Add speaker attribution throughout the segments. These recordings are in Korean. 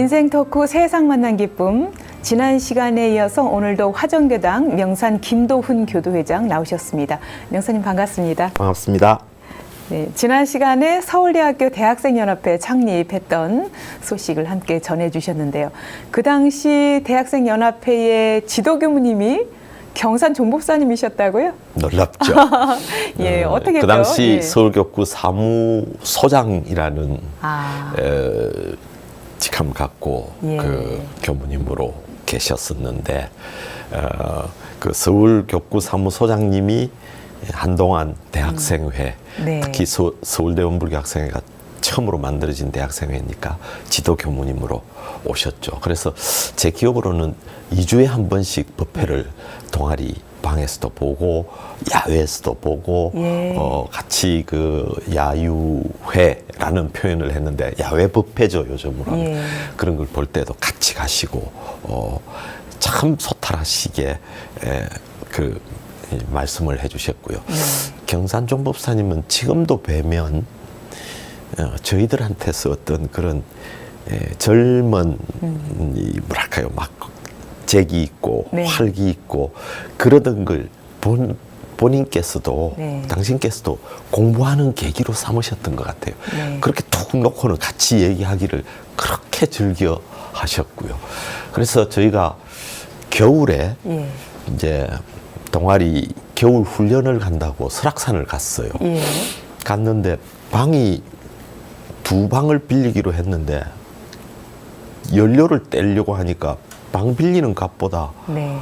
Speaker 1: 인생 덕후 세상 만난 기쁨. 지난 시간에 이어서 오늘도 화정교당 명산 김도훈 교도회장 나오셨습니다. 명사님 반갑습니다.
Speaker 2: 반갑습니다.
Speaker 1: 네, 지난 시간에 서울대학교 대학생연합회 창립했던 소식을 함께 전해주셨는데요. 그 당시 대학생연합회의 지도교무님이 경산 종법사님이셨다고요?
Speaker 2: 놀랍죠.
Speaker 1: 예, 어떻게
Speaker 2: 그 당시
Speaker 1: 예.
Speaker 2: 서울교구 사무소장이라는 직함을 갖고
Speaker 1: 예.
Speaker 2: 그 교무님으로 계셨었는데 그 서울교구 사무소장님이 한동안 대학생회,
Speaker 1: 네.
Speaker 2: 특히 서울대 원불교학생회가 처음으로 만들어진 대학생회니까 지도교무님으로 오셨죠. 그래서 제 기억으로는 2주에 한 번씩 법회를 동아리 방에서도 보고 야외에서도 보고
Speaker 1: 예.
Speaker 2: 같이 그 야유회라는 표현을 했는데 야외 법회죠, 요즘으로는.
Speaker 1: 예.
Speaker 2: 그런 걸 볼 때도 같이 가시고 참 소탈하시게 그 말씀을 해주셨고요. 경산 종법사님은 지금도 뵈면 저희들한테서 어떤 그런 젊은 뭐랄까요, 막 재기 있고
Speaker 1: 네.
Speaker 2: 활기 있고 그러던 걸 본인께서도
Speaker 1: 네.
Speaker 2: 당신께서도 공부하는 계기로 삼으셨던 것 같아요.
Speaker 1: 네.
Speaker 2: 그렇게 툭 놓고는 같이 얘기하기를 그렇게 즐겨 하셨고요. 그래서 저희가 겨울에
Speaker 1: 예.
Speaker 2: 이제 동아리 겨울 훈련을 간다고 설악산을 갔어요.
Speaker 1: 예.
Speaker 2: 갔는데 방이 2방을 빌리기로 했는데 연료를 떼려고 하니까 방 빌리는 값보다
Speaker 1: 네.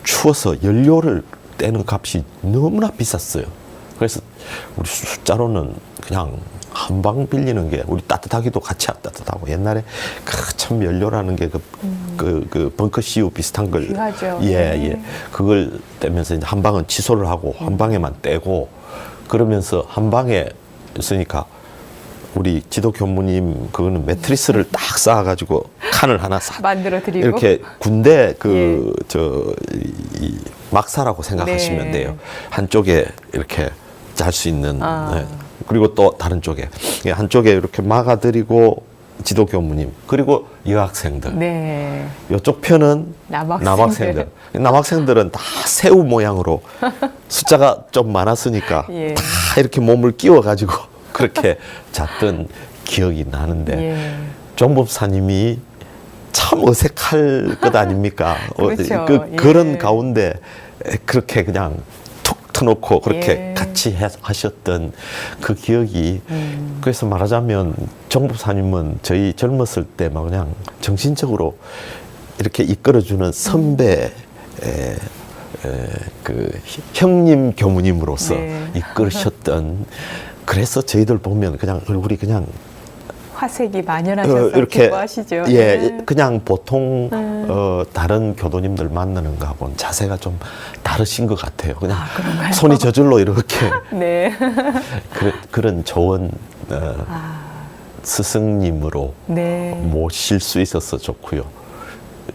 Speaker 2: 추워서 연료를 떼는 값이 너무나 비쌌어요. 그래서 우리 숫자로는 그냥 한 방 빌리는 게 우리 따뜻하기도 같이 따뜻하고 옛날에 참 연료라는 게 그 벙커 CU 비슷한 걸
Speaker 1: 귀하죠.
Speaker 2: 예. 그걸 떼면서 이제 한 방은 취소를 하고 한 방에만 떼고 그러면서 한 방에 있으니까 우리 지도 교무님 그거는 매트리스를 딱 쌓아가지고 칸을 하나
Speaker 1: 만들어 드리고
Speaker 2: 이렇게 군대
Speaker 1: 예.
Speaker 2: 이 막사라고 생각하시면
Speaker 1: 네.
Speaker 2: 돼요. 한쪽에 이렇게 잘 수 있는 네. 그리고 또 다른 쪽에 한쪽에 이렇게 막아드리고 지도 교무님 그리고 여학생들
Speaker 1: 네.
Speaker 2: 이쪽 편은
Speaker 1: 남학생들.
Speaker 2: 남학생들은 다 새우 모양으로 숫자가 좀 많았으니까
Speaker 1: 예.
Speaker 2: 다 이렇게 몸을 끼워가지고 그렇게 잤던 기억이 나는데
Speaker 1: 예.
Speaker 2: 종법사님이 참 어색할 것 아닙니까?
Speaker 1: 그렇죠. 예.
Speaker 2: 그런 가운데 그렇게 그냥 툭 터놓고 그렇게
Speaker 1: 예.
Speaker 2: 같이 하셨던 그 기억이 그래서 말하자면 종법사님은 저희 젊었을 때 막 그냥 정신적으로 이렇게 이끌어주는 선배 그 형님 교무님으로서
Speaker 1: 네.
Speaker 2: 이끌으셨던 그래서 저희들 보면 그냥 얼굴이 그냥
Speaker 1: 화색이 만연하셔서
Speaker 2: 이렇게
Speaker 1: 기뻐하시죠.
Speaker 2: 예,
Speaker 1: 네.
Speaker 2: 그냥 보통 다른 교도님들 만나는 거하고는 자세가 좀 다르신 것 같아요. 그냥
Speaker 1: 그런가요?
Speaker 2: 손이 저절로 이렇게
Speaker 1: 네.
Speaker 2: 그런 좋은 스승님으로
Speaker 1: 네.
Speaker 2: 모실 수 있어서 좋고요.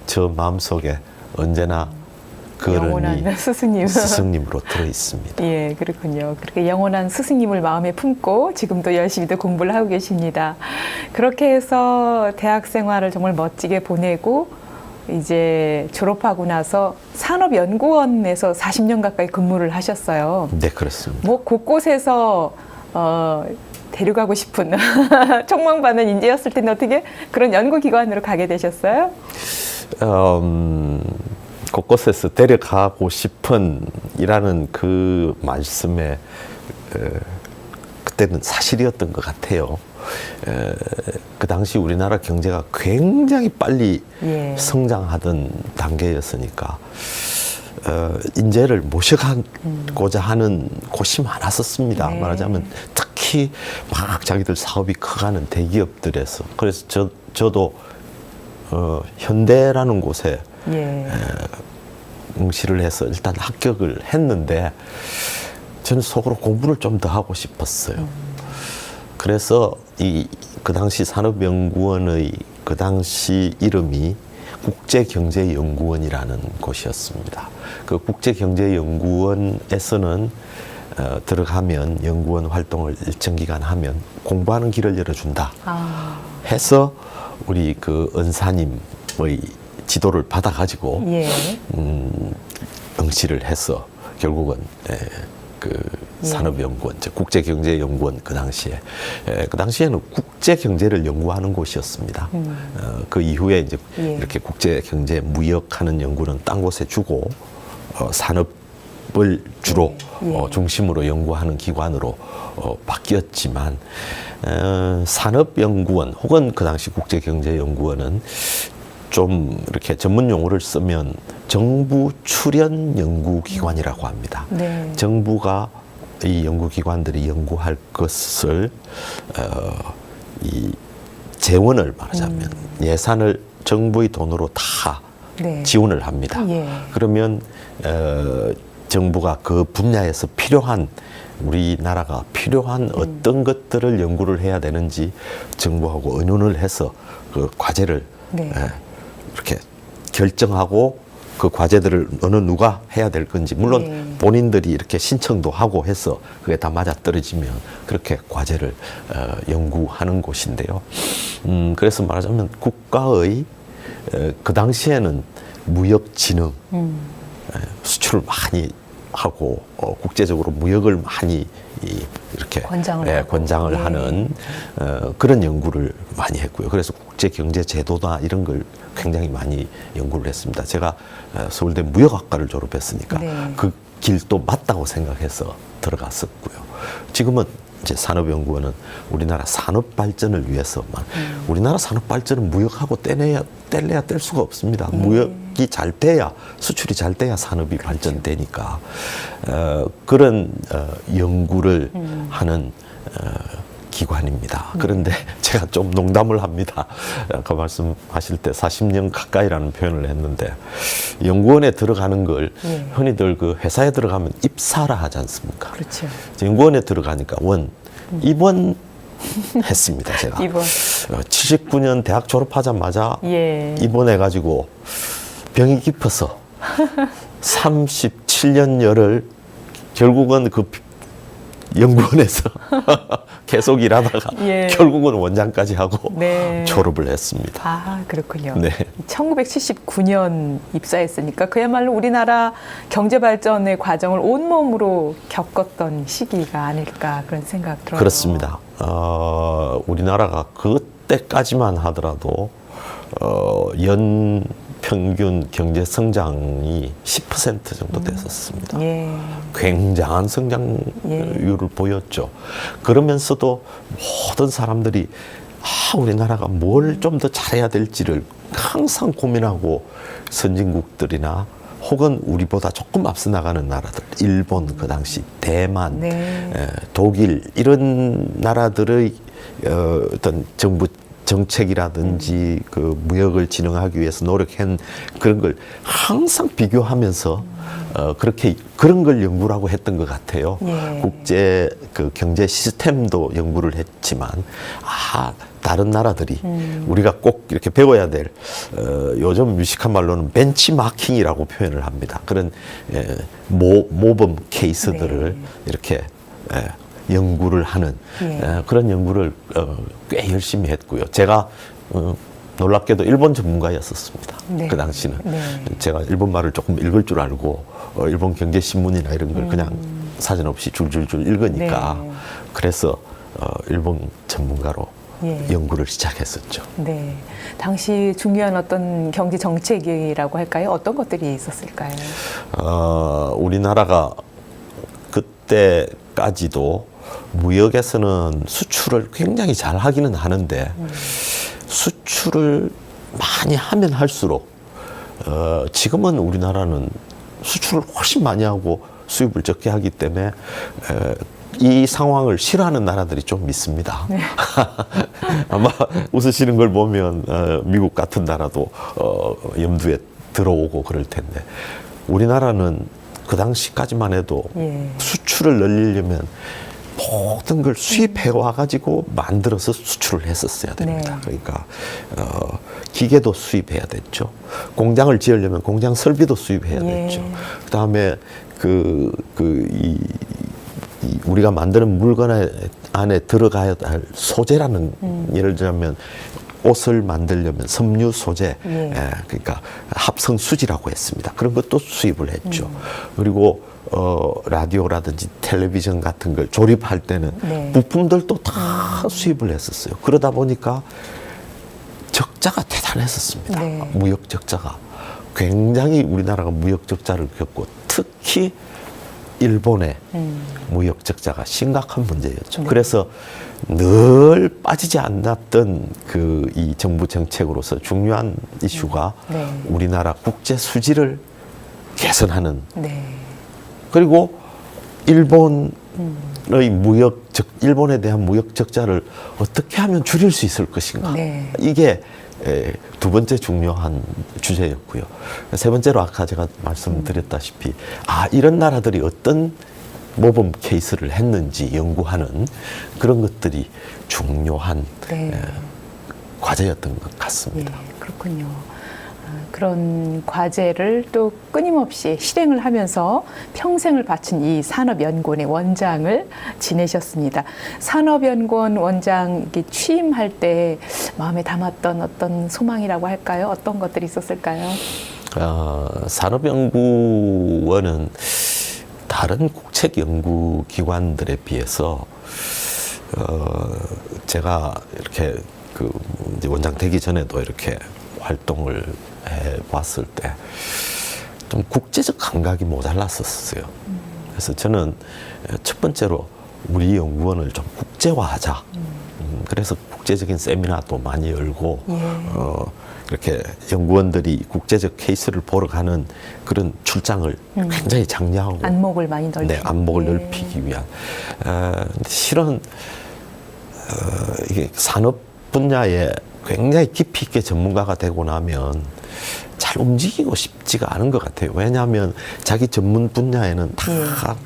Speaker 2: 저 마음속에 언제나
Speaker 1: 영원한
Speaker 2: 그런이
Speaker 1: 스승님.
Speaker 2: 스승님으로 들어 있습니다.
Speaker 1: 예, 그렇군요. 그렇게 영원한 스승님을 마음에 품고 지금도 열심히도 공부를 하고 계십니다. 그렇게 해서 대학 생활을 정말 멋지게 보내고 이제 졸업하고 나서 산업연구원에서 40년 가까이 근무를 하셨어요.
Speaker 2: 네, 그렇습니다.
Speaker 1: 뭐 곳곳에서 데려가고 싶은 촉망받는 인재였을 텐데 어떻게 그런 연구기관으로 가게 되셨어요?
Speaker 2: 곳곳에서 데려가고 싶은 이라는 그 말씀에 그때는 사실이었던 것 같아요. 그 당시 우리나라 경제가 굉장히 빨리
Speaker 1: 예.
Speaker 2: 성장하던 단계였으니까 인재를 모셔가고자 하는 곳이 많았었습니다.
Speaker 1: 네.
Speaker 2: 말하자면 특히 막 자기들 사업이 커가는 대기업들에서 그래서 저도 현대라는 곳에
Speaker 1: 예.
Speaker 2: 응시를 해서 일단 합격을 했는데 저는 속으로 공부를 좀 더 하고 싶었어요. 그래서 그 당시 산업연구원의 그 당시 이름이 국제경제연구원이라는 곳이었습니다. 그 국제경제연구원에서는 들어가면 연구원 활동을 일정 기간 하면 공부하는 길을 열어준다 해서 우리 그 은사님의 지도를 받아가지고
Speaker 1: 예.
Speaker 2: 응시를 해서 결국은 그 산업연구원, 국제경제연구원 그 당시에는 국제경제를 연구하는 곳이었습니다. 그 이후에 이제
Speaker 1: 예.
Speaker 2: 이렇게 국제경제 무역하는 연구는 딴 곳에 주고 산업을 주로 중심으로 연구하는 기관으로 바뀌었지만 산업연구원 혹은 그 당시 국제경제연구원은 좀 이렇게 전문 용어를 쓰면 정부 출연 연구기관이라고 합니다.
Speaker 1: 네.
Speaker 2: 정부가 이 연구기관들이 연구할 것을 이 재원을 말하자면 예산을 정부의 돈으로 다
Speaker 1: 네.
Speaker 2: 지원을 합니다.
Speaker 1: 예.
Speaker 2: 그러면 정부가 그 분야에서 필요한 우리나라가 필요한 어떤 것들을 연구를 해야 되는지 정부하고 의논을 해서 그 과제를
Speaker 1: 네.
Speaker 2: 이렇게 결정하고 그 과제들을 어느 누가 해야 될 건지 물론
Speaker 1: 네.
Speaker 2: 본인들이 이렇게 신청도 하고 해서 그게 다 맞아떨어지면 그렇게 과제를 연구하는 곳인데요. 그래서 말하자면 국가의 그 당시에는 무역진흥 수출을 많이 하고 국제적으로 무역을 많이 이렇게 권장을 하는 그런 연구를 많이 했고요. 그래서 국제경제 제도나 이런 걸 굉장히 많이 연구를 했습니다. 제가 서울대 무역학과를 졸업했으니까
Speaker 1: 네.
Speaker 2: 그 길도 맞다고 생각해서 들어갔었고요. 지금은 이제 산업연구원은 우리나라 산업 발전을 위해서만 우리나라 산업 발전은 무역하고 뗄래야 뗄 수가 없습니다. 무역이 잘 돼야 수출이 잘 돼야 산업이 발전되니까 그런 연구를 하는 기관입니다. 그런데 제가 좀 농담을 합니다. 아까 말씀하실 때 40년 가까이라는 표현을 했는데 연구원에 들어가는 걸 흔히들 그 회사에 들어가면 입사라 하지 않습니까?
Speaker 1: 그렇죠.
Speaker 2: 연구원에 들어가니까 입원 했습니다. 제가
Speaker 1: 입원.
Speaker 2: 79년 대학 졸업하자마자
Speaker 1: 예.
Speaker 2: 입원해가지고 병이 깊어서 37년여를 결국은 그 연구원에서 계속 일하다가
Speaker 1: 예.
Speaker 2: 결국은 원장까지 하고
Speaker 1: 네.
Speaker 2: 졸업을 했습니다.
Speaker 1: 아, 그렇군요.
Speaker 2: 네.
Speaker 1: 1979년 입사했으니까 그야말로 우리나라 경제 발전의 과정을 온몸으로 겪었던 시기가 아닐까 그런 생각 들어요.
Speaker 2: 그렇습니다. 우리나라가 그때까지만 하더라도 연 평균 경제 성장이 10% 정도 됐었습니다.
Speaker 1: 예.
Speaker 2: 굉장한 성장률을 보였죠. 그러면서도 모든 사람들이 우리나라가 뭘 좀 더 잘해야 될지를 항상 고민하고 선진국들이나 혹은 우리보다 조금 앞서 나가는 나라들, 일본 그 당시, 대만,
Speaker 1: 네.
Speaker 2: 독일 이런 나라들의 어떤 정부 정책이라든지 그 무역을 진흥하기 위해서 노력한 그런 걸 항상 비교하면서 그렇게 그런 걸 연구를 하고 했던 것 같아요.
Speaker 1: 예.
Speaker 2: 국제 그 경제 시스템도 연구를 했지만 다른 나라들이 우리가 꼭 이렇게 배워야 될 요즘 유식한 말로는 벤치마킹이라고 표현을 합니다. 그런 모범 케이스들을 이렇게 연구를 하는 그런 연구를 꽤 열심히 했고요. 제가 놀랍게도 일본 전문가였었습니다.
Speaker 1: 네.
Speaker 2: 그 당시는.
Speaker 1: 네.
Speaker 2: 제가 일본 말을 조금 읽을 줄 알고 일본 경제신문이나 이런 걸 그냥 사전 없이 줄줄줄 읽으니까
Speaker 1: 네.
Speaker 2: 그래서 일본 전문가로
Speaker 1: 예.
Speaker 2: 연구를 시작했었죠.
Speaker 1: 네. 당시 중요한 어떤 경제 정책이라고 할까요? 어떤 것들이 있었을까요?
Speaker 2: 우리나라가 그때까지도 무역에서는 수출을 굉장히 잘 하기는 하는데 수출을 많이 하면 할수록 지금은 우리나라는 수출을 훨씬 많이 하고 수입을 적게 하기 때문에 이 상황을 싫어하는 나라들이 좀 있습니다. 네. 아마 웃으시는 걸 보면 미국 같은 나라도 염두에 들어오고 그럴 텐데 우리나라는 그 당시까지만 해도 수출을 늘리려면 모든 걸 수입해 와가지고 만들어서 수출을 했었어야 됩니다. 네. 그러니까 기계도 수입해야 됐죠. 공장을 지으려면 공장 설비도 수입해야 됐죠. 그다음에 우리가 만드는 물건 안에 들어가야 할 소재라는 예를 들자면 옷을 만들려면 섬유 소재,
Speaker 1: 예.
Speaker 2: 그러니까 합성 수지라고 했습니다. 그런 것도 수입을 했죠. 그리고 라디오라든지 텔레비전 같은 걸 조립할 때는
Speaker 1: 네.
Speaker 2: 부품들도 다 수입을 했었어요. 그러다 보니까 적자가 대단했었습니다.
Speaker 1: 네.
Speaker 2: 무역 적자가 굉장히 우리나라가 무역 적자를 겪고 특히 일본의 무역 적자가 심각한 문제였죠.
Speaker 1: 네.
Speaker 2: 그래서 늘 빠지지 않았던 그 이 정부 정책으로서 중요한 이슈가
Speaker 1: 네.
Speaker 2: 우리나라 국제 수지를 개선하는,
Speaker 1: 네.
Speaker 2: 그리고 일본의 일본에 대한 무역 적자를 어떻게 하면 줄일 수 있을 것인가.
Speaker 1: 네.
Speaker 2: 이게 두 번째 중요한 주제였고요. 세 번째로 아까 제가 말씀드렸다시피 이런 나라들이 어떤 모범 케이스를 했는지 연구하는 그런 것들이 중요한
Speaker 1: 네.
Speaker 2: 과제였던 것 같습니다.
Speaker 1: 예, 그렇군요. 그런 과제를 또 끊임없이 실행을 하면서 평생을 바친 이 산업연구원의 원장을 지내셨습니다. 산업연구원 원장 취임할 때 마음에 담았던 어떤 소망이라고 할까요? 어떤 것들이 있었을까요?
Speaker 2: 산업연구원은 다른 국책연구기관들에 비해서 제가 이렇게 이제 원장 되기 전에도 이렇게 활동을 해봤을 때 좀 국제적 감각이 모자랐었어요. 그래서 저는 첫 번째로 우리 연구원을 좀 국제화하자. 그래서 국제적인 세미나도 많이 열고 이렇게 연구원들이 국제적 케이스를 보러 가는 그런 출장을 굉장히 장려하고
Speaker 1: 안목을 많이 넓히기.
Speaker 2: 네, 안목을 넓히기 위한. 실은 이게 산업 분야에 굉장히 깊이 있게 전문가가 되고 나면 잘 움직이고 싶지가 않은 것 같아요. 왜냐하면 자기 전문 분야에는 다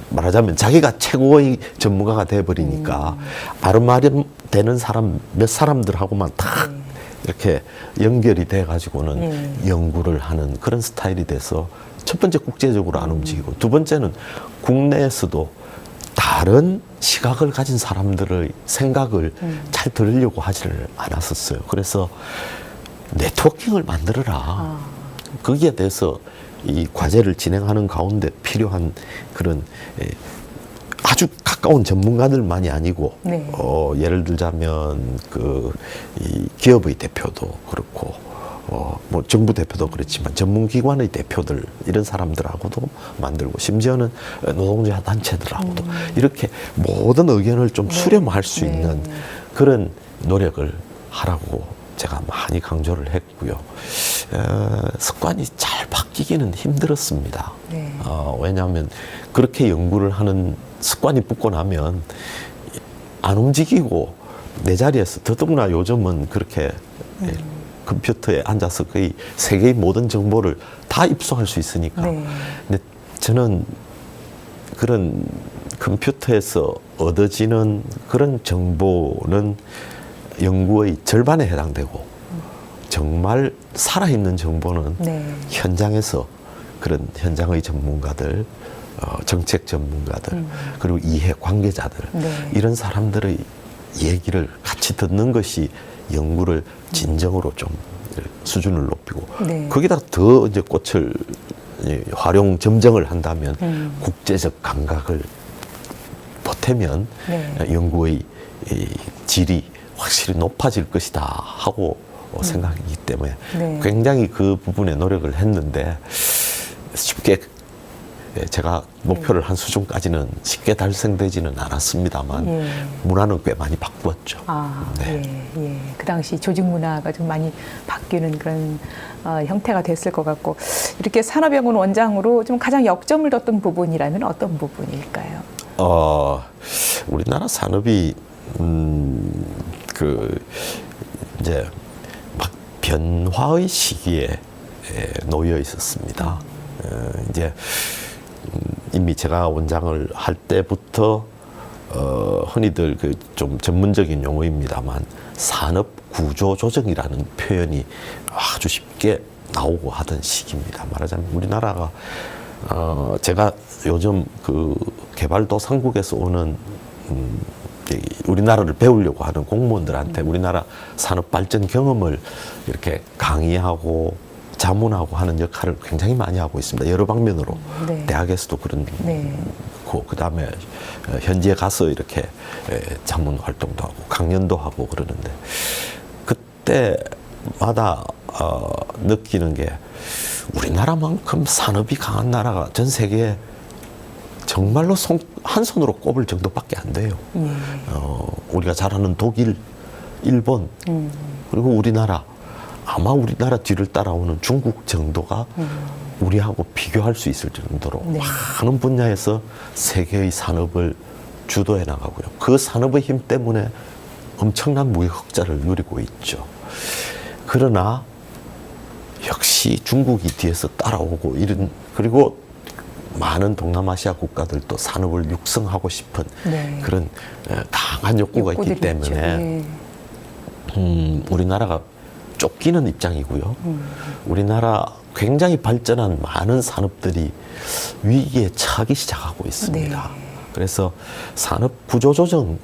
Speaker 2: 말하자면 자기가 최고의 전문가가 돼버리니까 아름아름 되는 사람 몇 사람들하고만 다 이렇게 연결이 돼가지고는 연구를 하는 그런 스타일이 돼서 첫 번째 국제적으로 안 움직이고 두 번째는 국내에서도 다른 시각을 가진 사람들의 생각을 잘 들으려고 하지를 않았었어요. 그래서 네트워킹을 만들어라. 거기에 대해서 이 과제를 진행하는 가운데 필요한 그런 아주 가까운 전문가들만이 아니고
Speaker 1: 네.
Speaker 2: 예를 들자면 이 기업의 대표도 그렇고 뭐 정부 대표도 그렇지만 전문기관의 대표들 이런 사람들하고도 만들고 심지어는 노동자 단체들하고도 이렇게 모든 의견을 좀 수렴할 수 있는 그런 노력을 하라고 제가 많이 강조를 했고요. 습관이 잘 바뀌기는 힘들었습니다.
Speaker 1: 네.
Speaker 2: 왜냐하면 그렇게 연구를 하는 습관이 붙고 나면 안 움직이고 내 자리에서 더더구나 요즘은 그렇게 컴퓨터에 앉아서 거의 세계의 모든 정보를 다 입수할 수 있으니까.
Speaker 1: 네.
Speaker 2: 근데 저는 그런 컴퓨터에서 얻어지는 그런 정보는 연구의 절반에 해당되고 정말 살아있는 정보는 현장에서 그런 현장의 전문가들, 정책 전문가들, 그리고 이해 관계자들 이런 사람들의 얘기를 같이 듣는 것이 연구를 진정으로 좀 수준을 높이고 거기다 더 이제 꽃을 활용 점정을 한다면 국제적 감각을 보태면 연구의 질이 확실히 높아질 것이다 하고 생각이기 때문에 굉장히 그 부분에 노력을 했는데 쉽게 제가 목표를 한 수준까지는 쉽게 달성되지는 않았습니다만 문화는 꽤 많이 바꾸었죠.
Speaker 1: 그 당시 조직 문화가 좀 많이 바뀌는 그런 형태가 됐을 것 같고 이렇게 산업연구원 원장으로 좀 가장 역점을 뒀던 부분이라면 어떤 부분일까요?
Speaker 2: 우리나라 산업이 이제 막 변화의 시기에 놓여 있었습니다. 이제 이미 제가 원장을 할 때부터 흔히들 좀 전문적인 용어입니다만 산업 구조 조정이라는 표현이 아주 쉽게 나오고 하던 시기입니다. 말하자면 우리나라가 제가 요즘 개발도상국에서 오는 우리나라를 배우려고 하는 공무원들한테 우리나라 산업 발전 경험을 이렇게 강의하고 자문하고 하는 역할을 굉장히 많이 하고 있습니다. 여러 방면으로.
Speaker 1: 네.
Speaker 2: 대학에서도 그런
Speaker 1: 네.
Speaker 2: 그다음에 현지에 가서 이렇게 자문 활동도 하고 강연도 하고 그러는데 그때마다 느끼는 게 우리나라만큼 산업이 강한 나라가 전 세계에 정말로 한 손으로 꼽을 정도밖에 안 돼요. 우리가 잘 아는 독일, 일본, 그리고 우리나라, 아마 우리나라 뒤를 따라오는 중국 정도가 우리하고 비교할 수 있을 정도로
Speaker 1: 네.
Speaker 2: 많은 분야에서 세계의 산업을 주도해 나가고요. 그 산업의 힘 때문에 엄청난 무역 흑자를 누리고 있죠. 그러나 역시 중국이 뒤에서 따라오고 그리고 많은 동남아시아 국가들도 산업을 육성하고 싶은
Speaker 1: 네.
Speaker 2: 그런 강한 욕구가 있기
Speaker 1: 욕구들이 있죠.
Speaker 2: 때문에
Speaker 1: 네.
Speaker 2: 우리나라가 쫓기는 입장이고요. 우리나라 굉장히 발전한 많은 산업들이 위기에 처하기 시작하고 있습니다.
Speaker 1: 네.
Speaker 2: 그래서 산업 구조 조정을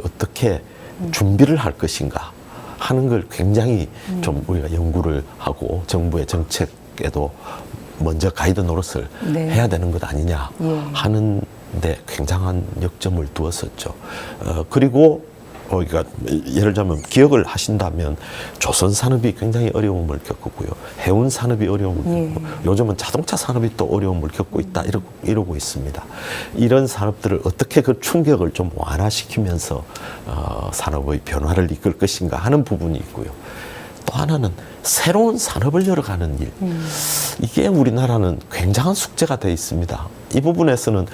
Speaker 2: 어떻게 준비를 할 것인가 하는 걸 굉장히 좀 우리가 연구를 하고 정부의 정책에도 먼저 가이드 노릇을
Speaker 1: 네.
Speaker 2: 해야 되는 것 아니냐
Speaker 1: 예.
Speaker 2: 하는데 굉장한 역점을 두었었죠. 그리고 그러니까 예를 들자면 기억을 하신다면 조선 산업이 굉장히 어려움을 겪었고요. 해운 산업이 어려움을 겪고 요즘은 자동차 산업이 또 어려움을 겪고 있다 이러고 있습니다. 이런 산업들을 어떻게 그 충격을 좀 완화시키면서 산업의 변화를 이끌 것인가 하는 부분이 있고요. 또 하나는 새로운 산업을 열어가는 일. 이게 우리나라는 굉장한 숙제가 돼 있습니다. 이 부분에서는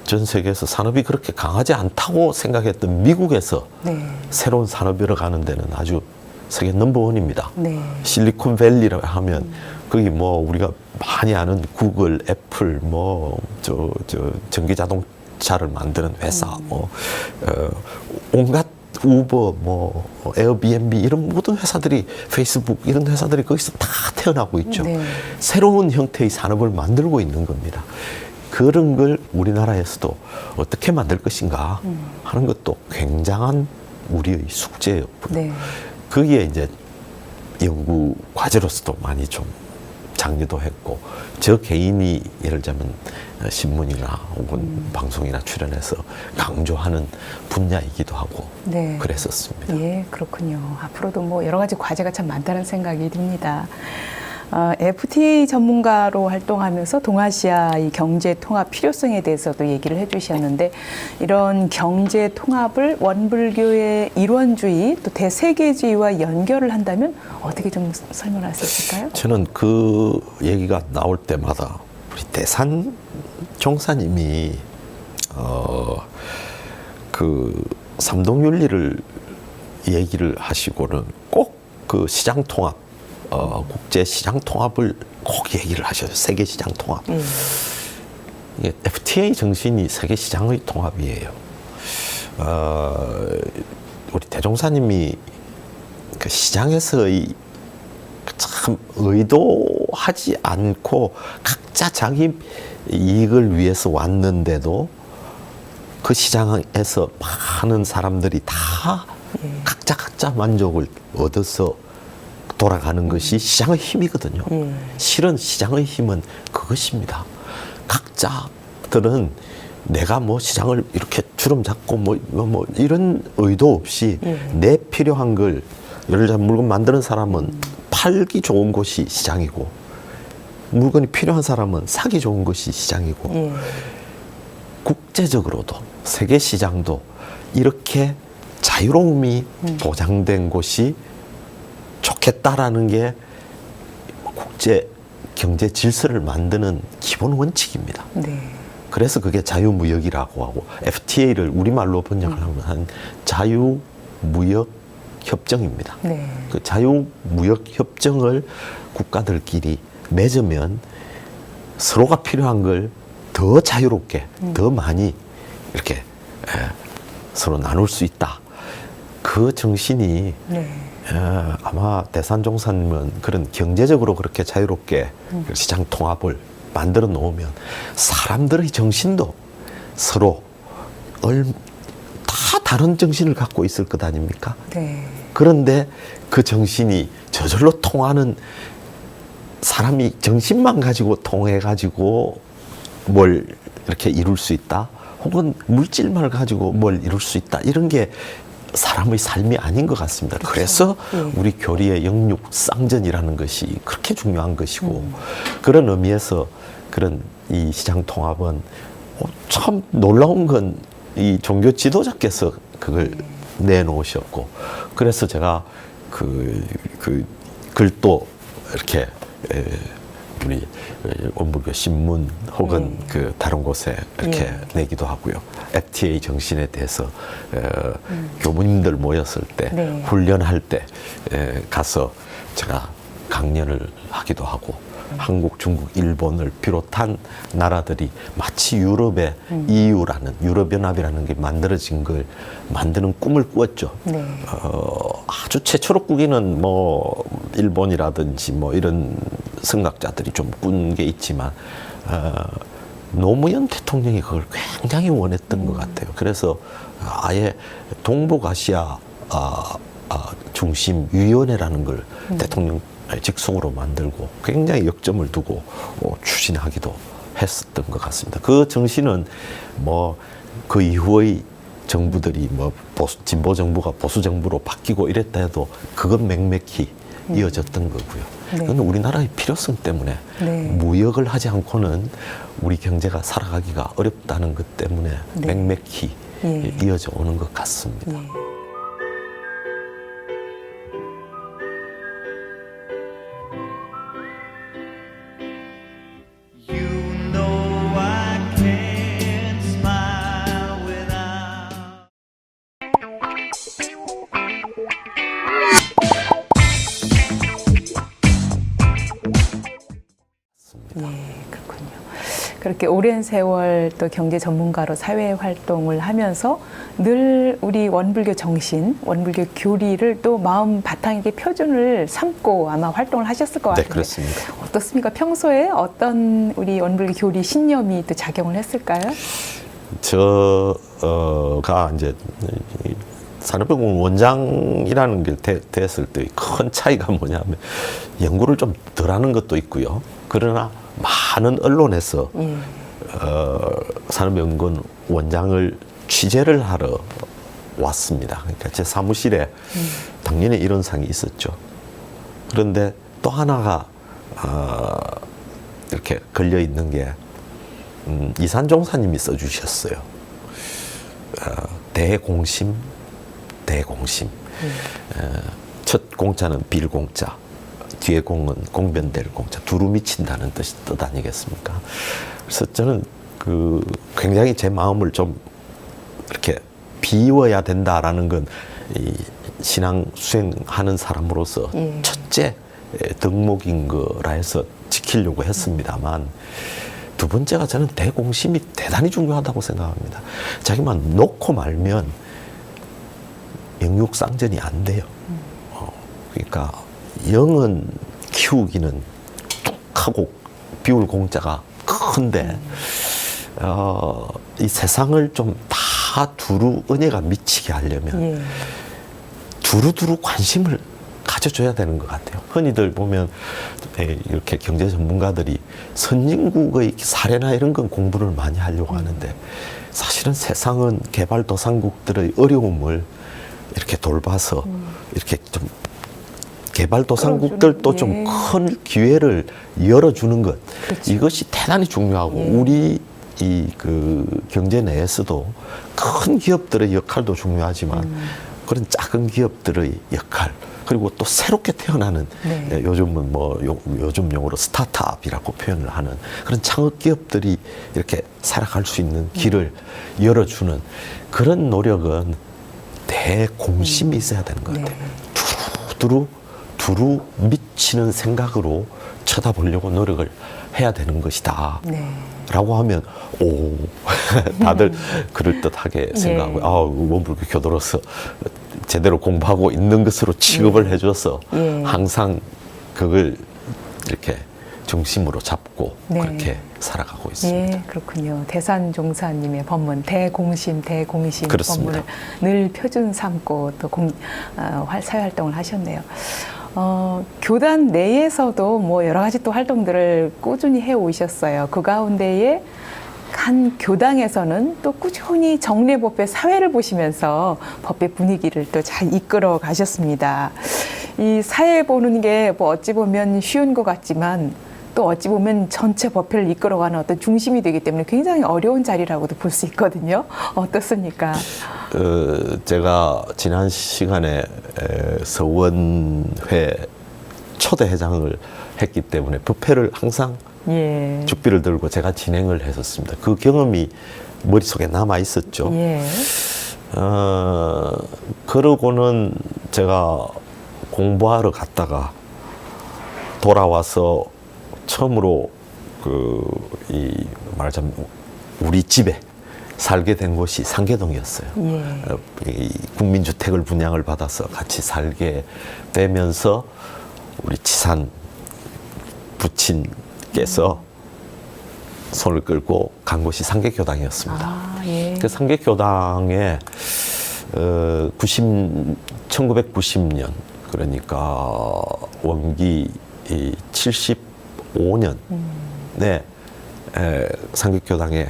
Speaker 2: 전 세계에서 산업이 그렇게 강하지 않다고 생각했던 미국에서
Speaker 1: 네.
Speaker 2: 새로운 산업 열어가는 데는 아주 세계 넘버원입니다.
Speaker 1: 네.
Speaker 2: 실리콘밸리라 하면 거기 뭐 우리가 많이 아는 구글, 애플, 뭐 전기 자동차를 만드는 회사, 온갖 우버, 뭐 에어비앤비 이런 모든 회사들이 페이스북 이런 회사들이 거기서 다 태어나고 있죠.
Speaker 1: 네.
Speaker 2: 새로운 형태의 산업을 만들고 있는 겁니다. 그런 걸 우리나라에서도 어떻게 만들 것인가 하는 것도 굉장한 우리의 숙제였고요.
Speaker 1: 네.
Speaker 2: 거기에 이제 연구 과제로서도 많이 좀 장려도 했고, 저 개인이 예를 들자면 신문이나 혹은 방송이나 출연해서 강조하는 분야이기도 하고
Speaker 1: 네.
Speaker 2: 그랬었습니다.
Speaker 1: 예, 그렇군요. 앞으로도 뭐 여러 가지 과제가 참 많다는 생각이 듭니다. FTA 전문가로 활동하면서 동아시아의 경제 통합 필요성에 대해서도 얘기를 해주셨는데, 이런 경제 통합을 원불교의 일원주의 또 대세계주의와 연결을 한다면 어떻게 좀 설명할 수 있을까요?
Speaker 2: 저는 그 얘기가 나올 때마다 우리 대산 종사님이 그 삼동윤리를 얘기를 하시고는 꼭 그 시장 통합, 국제 시장 통합을 꼭 얘기를 하셔요. 세계 시장 통합. 이게 FTA 정신이 세계 시장의 통합이에요. 우리 대종사님이 그 시장에서의 참 의도하지 않고 각자 자기 이익을 위해서 왔는데도 그 시장에서 많은 사람들이 다 각자 만족을 얻어서 돌아가는 것이 시장의 힘이거든요. 실은 시장의 힘은 그것입니다. 각자들은 내가 뭐 시장을 이렇게 주름 잡고 뭐 이런 의도 없이 내 필요한 걸, 예를 들어 물건 만드는 사람은 팔기 좋은 곳이 시장이고, 물건이 필요한 사람은 사기 좋은 것이 시장이고, 국제적으로도 세계 시장도 이렇게 자유로움이 보장된 곳이 좋겠다라는 게 국제 경제 질서를 만드는 기본 원칙입니다.
Speaker 1: 네.
Speaker 2: 그래서 그게 자유무역이라고 하고, FTA를 우리말로 번역을 하면 한 자유무역 협정입니다.
Speaker 1: 네.
Speaker 2: 그 자유무역 협정을 국가들끼리 맺으면 서로가 필요한 걸 더 자유롭게, 더 많이 이렇게 서로 나눌 수 있다. 그 정신이
Speaker 1: 네.
Speaker 2: 아마 대산종사님은 그런 경제적으로 그렇게 자유롭게 시장 통합을 만들어 놓으면 사람들의 정신도 서로 다 다 다른 정신을 갖고 있을 것 아닙니까?
Speaker 1: 네.
Speaker 2: 그런데 그 정신이 저절로 통하는 사람이 정신만 가지고 통해 가지고 뭘 이렇게 이룰 수 있다. 혹은 물질만 가지고 뭘 이룰 수 있다. 이런 게 사람의 삶이 아닌 것 같습니다. 그래서 우리 교리의 영육 쌍전이라는 것이 그렇게 중요한 것이고 그런 의미에서 그런 이 시장 통합은 참 놀라운 건 이 종교 지도자께서 그걸 내놓으셨고 그래서 제가 그 글도 이렇게 우리 원불교 신문 혹은 그 다른 곳에 이렇게 내기도 하고요. FTA 정신에 대해서 교무님들 모였을 때 훈련할 때 가서 제가 강연을 하기도 하고 한국, 중국, 일본을 비롯한 나라들이 마치 유럽의 EU라는 유럽연합이라는 게 만들어진 걸 만드는 꿈을 꾸었죠. 아주 최초로 꾸기는 뭐 일본이라든지 뭐 이런 성각자들이 좀 꾼 게 있지만 노무현 대통령이 그걸 굉장히 원했던 것 같아요. 그래서 아예 동북아시아 중심 위원회라는 걸 대통령 직속으로 만들고 굉장히 역점을 두고 추진하기도 했었던 것 같습니다. 그 정신은 뭐 그 이후의 정부들이 뭐 진보 정부가 보수 정부로 바뀌고 이랬다 해도 그건 맥맥히 이어졌던 거고요. 그건 우리나라의 필요성 때문에 무역을 하지 않고는 우리 경제가 살아가기가 어렵다는 것 때문에 맥맥히 이어져 오는 것 같습니다.
Speaker 1: 그렇군요. 그렇게 오랜 세월 또 경제 전문가로 사회 활동을 하면서 늘 우리 원불교 정신, 원불교 교리를 또 마음 바탕에 표준을 삼고 아마 활동을 하셨을 것 같아요.
Speaker 2: 네, 그렇습니다.
Speaker 1: 어떻습니까? 평소에 어떤 우리 원불교 교리 신념이 또 작용을 했을까요?
Speaker 2: 저가 이제 산업병원 원장이라는 게 됐을 때 큰 차이가 뭐냐면 연구를 좀 덜 하는 것도 있고요. 그러나 많은 언론에서 산업연구원 원장을 취재를 하러 왔습니다. 그러니까 제 사무실에 당연히 이런 상이 있었죠. 그런데 또 하나가 이렇게 걸려 있는 게 이산종사님이 써주셨어요. 대공심. 첫 공자는 빌공자, 뒤에 공은 공변될 공자, 두루 미친다는 뜻 아니겠습니까? 그래서 저는 굉장히 제 마음을 좀 이렇게 비워야 된다라는 건 이 신앙 수행하는 사람으로서 첫째 덕목인 거라 해서 지키려고 했습니다만 두 번째가 저는 대공심이 대단히 중요하다고 생각합니다. 자기만 놓고 말면 영육상전이 안 돼요. 그러니까 영은 키우기는 뚝하고 비울 공자가 큰데 이 세상을 좀 다 두루 은혜가 미치게 하려면 두루두루 관심을 가져줘야 되는 것 같아요. 흔히들 보면 이렇게 경제 전문가들이 선진국의 사례나 이런 건 공부를 많이 하려고 하는데 사실은 세상은 개발도상국들의 어려움을 이렇게 돌봐서 이렇게 좀 개발도상국들도 좀 큰 기회를 열어주는 것. 그렇죠. 이것이 대단히 중요하고 우리 경제 내에서도 큰 기업들의 역할도 중요하지만 그런 작은 기업들의 역할 그리고 또 새롭게 태어나는 요즘은 뭐 요즘 용어로 스타트업이라고 표현을 하는 그런 창업 기업들이 이렇게 살아갈 수 있는 길을 열어주는 그런 노력은 대공심이 있어야 되는 것 같아요. 두루 미치는 생각으로 쳐다보려고 노력을 해야 되는 것이다. 라고 하면 다들 그럴듯하게 생각하고 원불교 교도로서 제대로 공부하고 있는 것으로 취급을 해줘서 항상 그걸 이렇게 중심으로 잡고
Speaker 1: 네.
Speaker 2: 그렇게 살아가고 있습니다.
Speaker 1: 예, 그렇군요. 대산종사님의 법문, 대공심
Speaker 2: 그렇습니다.
Speaker 1: 법문을 늘 표준 삼고 또 사회활동을 하셨네요. 교단 내에서도 뭐 여러 가지 또 활동들을 꾸준히 해오셨어요. 그 가운데에 한 교당에서는 또 꾸준히 정례법회 사회를 보시면서 법회 분위기를 또 잘 이끌어 가셨습니다. 이 사회 보는 게 뭐 어찌 보면 쉬운 것 같지만 또 어찌 보면 전체 법회를 이끌어가는 어떤 중심이 되기 때문에 굉장히 어려운 자리라고도 볼 수 있거든요. 어떻습니까?
Speaker 2: 제가 지난 시간에 서원회 초대회장을 했기 때문에 법회를 항상
Speaker 1: 예.
Speaker 2: 죽비를 들고 제가 진행을 했었습니다. 그 경험이 머릿속에 남아 있었죠.
Speaker 1: 예.
Speaker 2: 그러고는 제가 공부하러 갔다가 돌아와서 처음으로 말하자면 우리 집에 살게 된 곳이 상계동이었어요.
Speaker 1: 예.
Speaker 2: 이 국민주택을 분양을 받아서 같이 살게 되면서 우리 지산 부친께서 손을 끌고 간 곳이 상계교당이었습니다.
Speaker 1: 아, 예.
Speaker 2: 그 상계교당에 1990년 그러니까 원기 75년에 상계교당에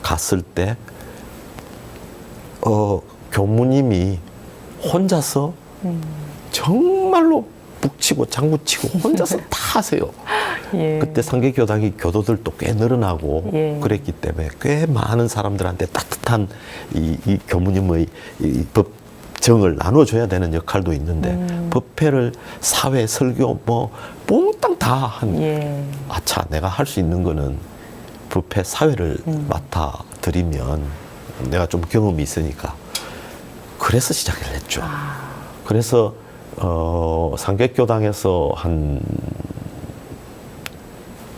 Speaker 2: 갔을 때 교무님이 혼자서 정말로 북치고 장구치고 혼자서 다 하세요.
Speaker 1: 예.
Speaker 2: 그때 상계교당이 교도들도 꽤 늘어나고
Speaker 1: 예.
Speaker 2: 그랬기 때문에 꽤 많은 사람들한테 따뜻한 이 교무님의 이 법정을 나눠줘야 되는 역할도 있는데 법회를 사회 설교 뭐 몽땅 다 한
Speaker 1: 예.
Speaker 2: 아차 내가 할 수 있는 거는 법회 사회를 맡아드리면 내가 좀 경험이 있으니까 그래서 시작을 했죠. 그래서 상계교당에서 한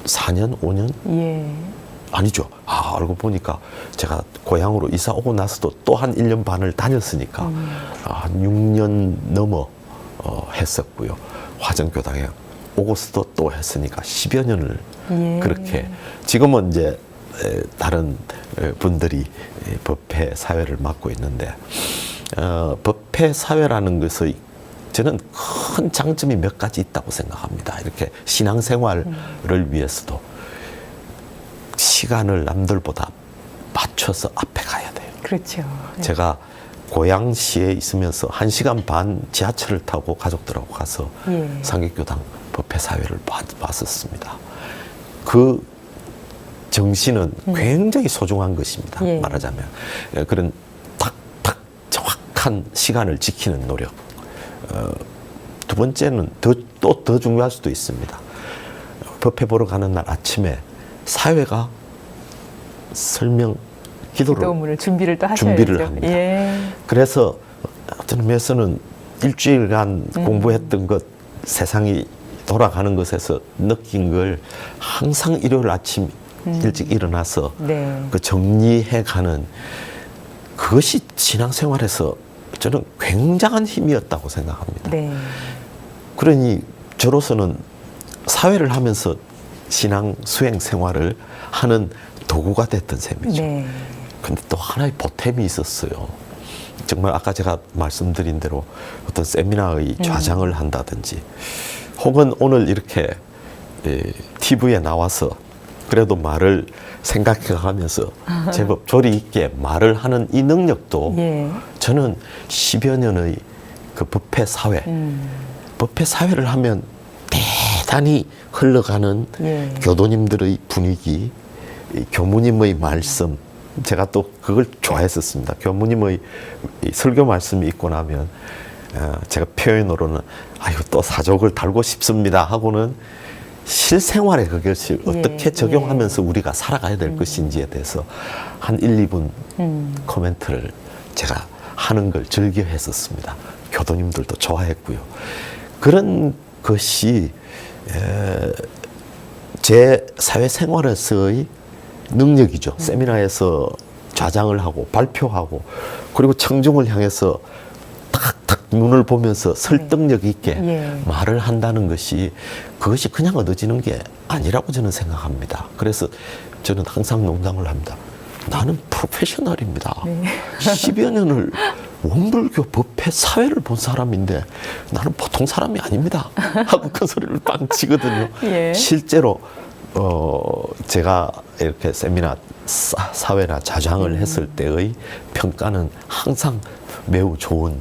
Speaker 2: 4년, 5년?
Speaker 1: 예.
Speaker 2: 아니죠. 알고 보니까 제가 고향으로 이사 오고 나서도 또 한 1년 반을 다녔으니까 한 6년 넘어 했었고요. 화정교당에 오고서도 또 했으니까 10여 년을
Speaker 1: 예.
Speaker 2: 그렇게 지금은 이제 다른 분들이 법회 사회를 맡고 있는데 법회 사회라는 것의 저는 큰 장점이 몇 가지 있다고 생각합니다. 이렇게 신앙생활을 위해서도 시간을 남들보다 맞춰서 앞에 가야 돼요.
Speaker 1: 그렇죠. 예.
Speaker 2: 제가 고양시에 있으면서 1시간 반 지하철을 타고 가족들하고 가서
Speaker 1: 예.
Speaker 2: 상계교당 법회 사회를 봤었습니다. 그 정신은 굉장히 소중한 것입니다.
Speaker 1: 예.
Speaker 2: 말하자면 그런 탁탁 정확한 시간을 지키는 노력. 두 번째는 또 더 중요할 수도 있습니다. 법회 보러 가는 날 아침에 사회가 설명
Speaker 1: 기도문을 준비를 또 하셔야죠.
Speaker 2: 준비를 합니다.
Speaker 1: 예.
Speaker 2: 그래서 어떤 의미에서는 일주일간 공부했던 것, 세상이 돌아가는 것에서 느낀 걸 항상 일요일 아침 일찍 일어나서
Speaker 1: 네.
Speaker 2: 그 정리해가는 그것이 신앙생활에서 저는 굉장한 힘이었다고 생각합니다.
Speaker 1: 네.
Speaker 2: 그러니 저로서는 사회를 하면서 신앙 수행 생활을 하는 도구가 됐던 셈이죠.
Speaker 1: 네.
Speaker 2: 근데 또 하나의 보탬이 있었어요. 정말 아까 제가 말씀드린 대로 어떤 세미나의 좌장을 한다든지 혹은 오늘 이렇게 TV에 나와서 그래도 말을 생각해가면서 제법 조리 있게 말을 하는 이 능력도
Speaker 1: 예.
Speaker 2: 저는 10여 년의 그 법회 사회, 법회 사회를 하면 대단히 흘러가는
Speaker 1: 예.
Speaker 2: 교도님들의 분위기, 이 교무님의 말씀, 제가 또 그걸 좋아했었습니다. 교무님의 이 설교 말씀이 있고 나면 제가 표현으로는 아유 또 사족을 달고 싶습니다 하고는 실생활에 그것을 어떻게 적용하면서 우리가 살아가야 될 것인지에 대해서 한 1, 2분 코멘트를 제가 하는 걸 즐겨 했었습니다. 교도님들도 좋아했고요. 그런 것이 제 사회생활에서의 능력이죠. 세미나에서 좌장을 하고 발표하고 그리고 청중을 향해서 탁탁 눈을 보면서 설득력 있게
Speaker 1: 예.
Speaker 2: 말을 한다는 것이 그것이 그냥 얻어지는 게 아니라고 저는 생각합니다. 그래서 저는 항상 농담을 합니다. 나는 프로페셔널입니다. 10여 년을 원불교 법회 사회를 본 사람인데 나는 보통 사람이 아닙니다. 하고 큰 소리를 빵 치거든요.
Speaker 1: 예.
Speaker 2: 실제로 제가 이렇게 세미나 사회나 자장을 했을 때의 평가는 항상 매우 좋은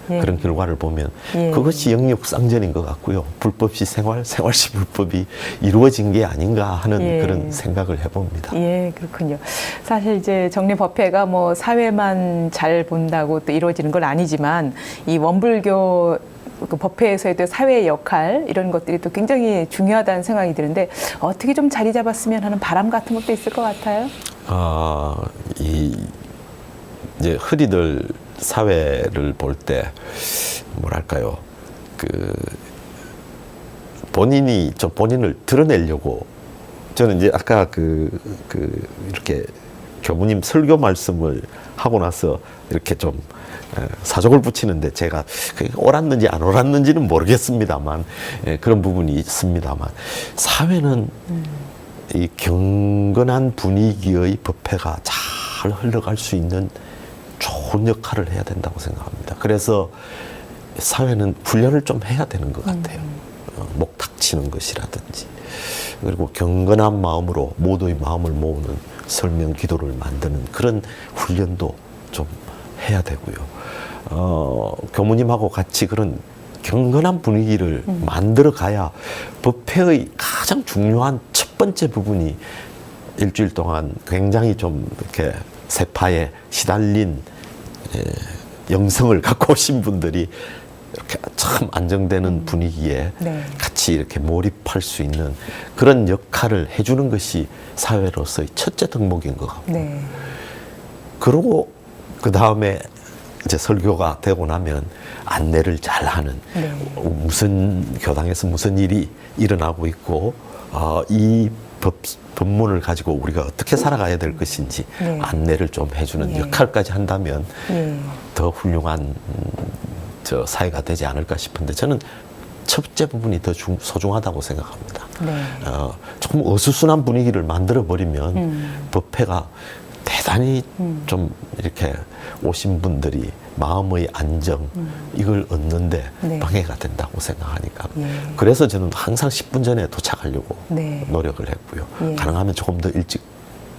Speaker 2: 그런 결과를 보면 그것이 영육상전인 것 같고요. 불법시 생활, 생활시 불법이 이루어진 게 아닌가 하는 그런 생각을 해봅니다.
Speaker 1: 예, 그렇군요. 사실 이제 정례법회가 뭐 사회만 잘 본다고 또 이루어지는 건 아니지만 이 원불교 그 법회에서의 사회의 역할 이런 것들이 또 굉장히 중요하다는 생각이 드는데 어떻게 좀 자리 잡았으면 하는 바람 같은 것도 있을 것 같아요.
Speaker 2: 이제 흔히들 사회를 볼 때 뭐랄까요, 본인이 좀 본인을 드러내려고 저는 이제 아까 이렇게 교무님 설교 말씀을 하고 나서 이렇게 좀 사족을 붙이는데 제가 그게 옳았는지 안 옳았는지는 모르겠습니다만 그런 부분이 있습니다만 사회는 이 경건한 분위기의 법회가 잘 흘러갈 수 있는 좋은 역할을 해야 된다고 생각합니다. 그래서 사회는 훈련을 좀 해야 되는 것 같아요. 목 닥치는 것이라든지 그리고 경건한 마음으로 모두의 마음을 모으는 설명 기도를 만드는 그런 훈련도 좀 해야 되고요. 교무님하고 같이 그런 경건한 분위기를 만들어 가야 법회의 가장 중요한 첫 번째 부분이 일주일 동안 굉장히 좀 이렇게 세파에 시달린 영성을 갖고 오신 분들이 이렇게 참 안정되는 분위기에 같이 이렇게 몰입할 수 있는 그런 역할을 해주는 것이 사회로서의 첫째 덕목인 것 같고 그러고 그 다음에 이제 설교가 되고 나면 안내를 잘하는 무슨 교당에서 무슨 일이 일어나고 있고 이 법문을 가지고 우리가 어떻게 살아가야 될 것인지 안내를 좀 해주는 역할까지 한다면 더 훌륭한 사회가 되지 않을까 싶은데 저는 첫째 부분이 더 소중하다고 생각합니다. 조금 어수선한 분위기를 만들어 버리면 법회가 대단히 좀 이렇게 오신 분들이 마음의 안정 이걸 얻는데 방해가 된다고 생각하니까 그래서 저는 항상 10분 전에 도착하려고 노력을 했고요. 가능하면 조금 더 일찍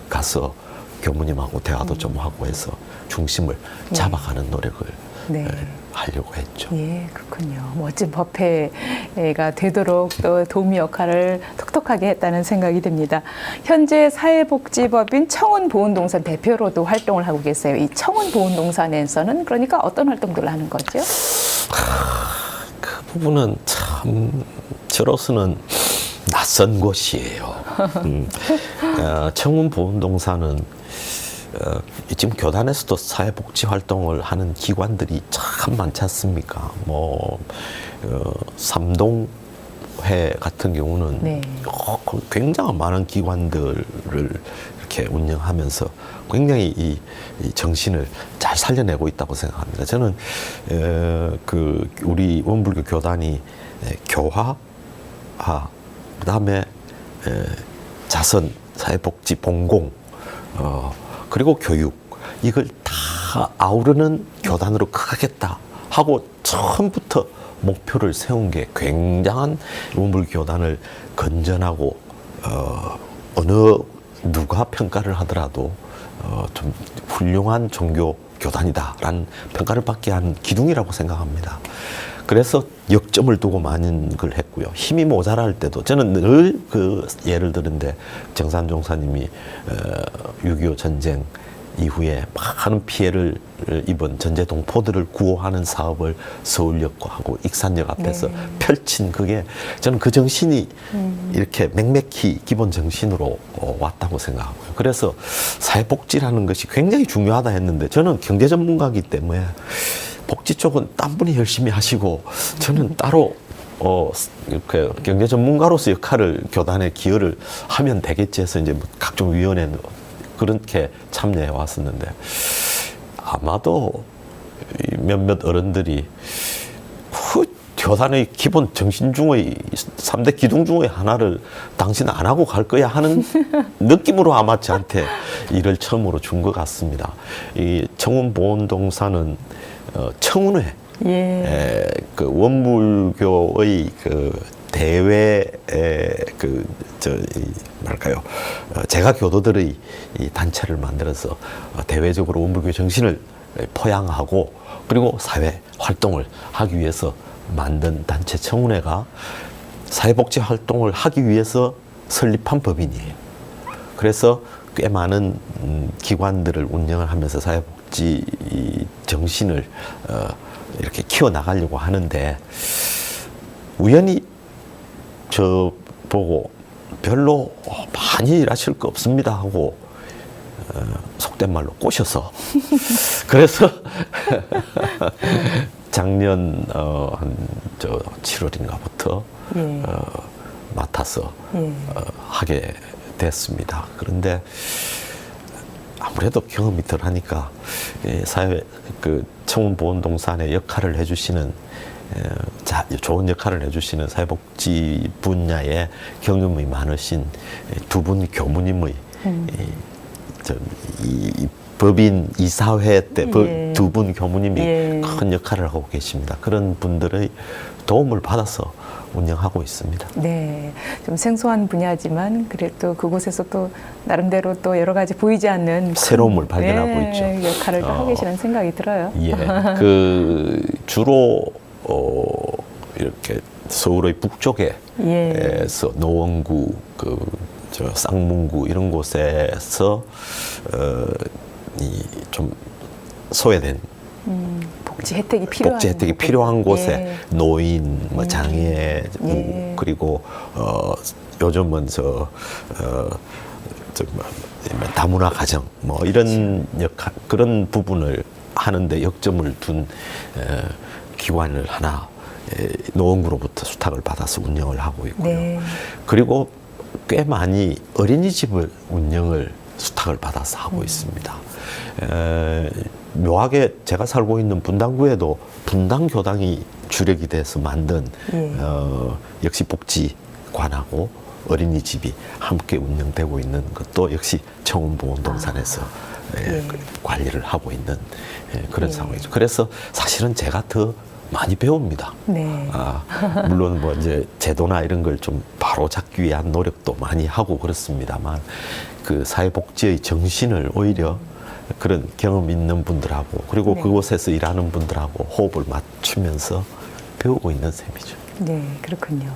Speaker 2: 가서 교무님하고 대화도 좀 하고 해서 중심을 잡아가는 노력을 하려고 했죠.
Speaker 1: 예, 그렇군요. 멋진 법회가 되도록 또 도우미 역할을 톡톡하게 했다는 생각이 듭니다. 현재 사회복지법인 청운보훈동산 대표로도 활동을 하고 계세요. 이 청운보훈동산에서는 그러니까 어떤 활동들을 하는 거죠?
Speaker 2: 그 부분은 참 저로서는 낯선 곳이에요. 청운보훈동산은 지금 교단에서도 사회복지 활동을 하는 기관들이 참 많지 않습니까? 삼동회 같은 경우는 굉장히 많은 기관들을 이렇게 운영하면서 굉장히 이 정신을 잘 살려내고 있다고 생각합니다. 저는 우리 원불교 교단이 교화, 그다음에 자선, 사회복지, 봉공, 그리고 교육 이걸 다 아우르는 교단으로 크겠다 하고 처음부터 목표를 세운 게 굉장한 원불교 교단을 건전하고 어느 누가 평가를 하더라도 좀 훌륭한 종교 교단이다라는 평가를 받게 한 기둥이라고 생각합니다. 그래서 역점을 두고 많은 걸 했고요. 힘이 모자랄 때도 저는 늘 예를 들는데 정산 종사님이 6.25 전쟁 이후에 많은 피해를 입은 전제 동포들을 구호하는 사업을 서울역과 하고 익산역 앞에서 펼친 그게 저는 그 정신이 이렇게 맥맥히 기본 정신으로 왔다고 생각하고요. 그래서 사회복지라는 것이 굉장히 중요하다 했는데 저는 경제 전문가이기 때문에 복지 쪽은 딴 분이 열심히 하시고 저는 따로 이렇게 경제 전문가로서 역할을 교단에 기여를 하면 되겠지 해서 이제 각종 위원회 그렇게 참여해 왔었는데 아마도 몇몇 어른들이 그 교단의 기본 정신 중의 3대 기둥 중의 하나를 당신 안 하고 갈 거야 하는 느낌으로 아마 저한테 일을 처음으로 준 것 같습니다. 이 청운보온동사는 청운회,
Speaker 1: 예.
Speaker 2: 그 원불교의 그 대외 뭐랄까요, 제가 교도들의 이 단체를 만들어서 대외적으로 원불교 정신을 포양하고 그리고 사회 활동을 하기 위해서 만든 단체 청운회가 사회복지 활동을 하기 위해서 설립한 법인이에요. 그래서 꽤 많은 기관들을 운영을 하면서 사회복지 정신을 이렇게 키워나가려고 하는데 우연히 저 보고 별로 많이 일하실 거 없습니다 하고 속된 말로 꼬셔서 그래서 작년 저 7월인가부터
Speaker 1: 예.
Speaker 2: 맡아서
Speaker 1: 예.
Speaker 2: 하게 됐습니다. 그런데 아무래도 경험이 덜하니까 사회 그 청운보온동산의 역할을 해주시는 좋은 역할을 해주시는 사회복지 분야에 경험이 많으신 두 분 교무님의 이 법인 이사회 때
Speaker 1: 예.
Speaker 2: 두 분 교무님이
Speaker 1: 예.
Speaker 2: 큰 역할을 하고 계십니다. 그런 분들의 도움을 받아서 운영하고 있습니다.
Speaker 1: 네, 좀 생소한 분야지만 그래도 그곳에서 또 나름대로 또 여러 가지 보이지 않는
Speaker 2: 새로움을 발견하고
Speaker 1: 네,
Speaker 2: 있죠.
Speaker 1: 역할을 또 하고 계시는 생각이 들어요.
Speaker 2: 예, 그 주로 이렇게 서울의 북쪽에서
Speaker 1: 예.
Speaker 2: 노원구, 저 쌍문구 이런 곳에서 이 좀 소외된
Speaker 1: 복지 혜택이 필요한
Speaker 2: 복지 혜택이 필요한 곳에
Speaker 1: 예.
Speaker 2: 노인, 뭐 장애,
Speaker 1: 예.
Speaker 2: 그리고 요즘은 다문화 가정 뭐 이런 역할 그런 부분을 하는데 역점을 둔 기관을 하나 노원구로부터 수탁을 받아서 운영을 하고 있고요.
Speaker 1: 네.
Speaker 2: 그리고 꽤 많이 어린이집을 운영을 수탁을 받아서 하고 있습니다. 묘하게 제가 살고 있는 분당구에도 분당교당이 주력이 돼서 만든 역시 복지관하고 어린이집이 함께 운영되고 있는 것도 역시 청운보온동산에서 관리를 하고 있는 그런 상황이죠. 그래서 사실은 제가 더 많이 배웁니다.
Speaker 1: 네.
Speaker 2: 물론 뭐 이제 제도나 이런 걸 좀 바로 잡기 위한 노력도 많이 하고 그렇습니다만 그 사회복지의 정신을 오히려 그런 경험 있는 분들하고 그리고
Speaker 1: 네.
Speaker 2: 그곳에서 일하는 분들하고 호흡을 맞추면서 배우고 있는 셈이죠.
Speaker 1: 네, 그렇군요.